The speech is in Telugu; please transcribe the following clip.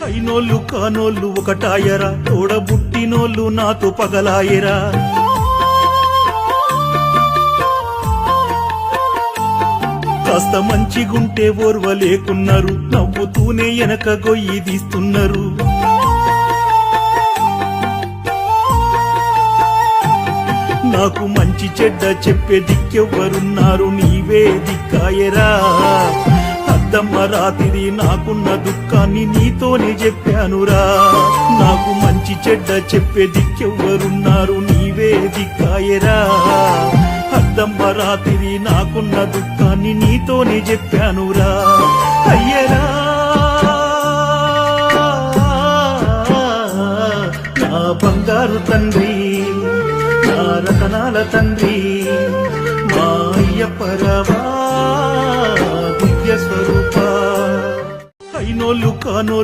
అయినోళ్ళు కానోళ్ళు ఒకటాయరా, తోడబుట్టినోళ్ళు నాతో పగలాయరా. కాస్త మంచిగుంటే ఓర్వలేకున్నారు, నవ్వుతూనే వెనక గొయ్యి తీస్తున్నారు. నాకు మంచి చెడ్డ చెప్పే దిక్కెవ్వరున్నారు, నీవే దిక్కాయరా. అద్దమ్మ రాత్రి నాకున్న దుఃఖాన్ని నీతోనే చెప్పానురా. నాకు మంచి చెడ్డ చెప్పే దిక్కెవ్వరున్నారు, నీవే దిక్కాయరా. అద్దమ్మ రాత్రి నాకున్న దుఃఖాన్ని నీతోనే చెప్పానురా. అయ్యరా నా బంగారు తండ్రి, నా రతనాల తండ్రి, మా అయ్యప్పరావా దివ్య స్వరూప. అయినోళ్ళు కానోళ్ళు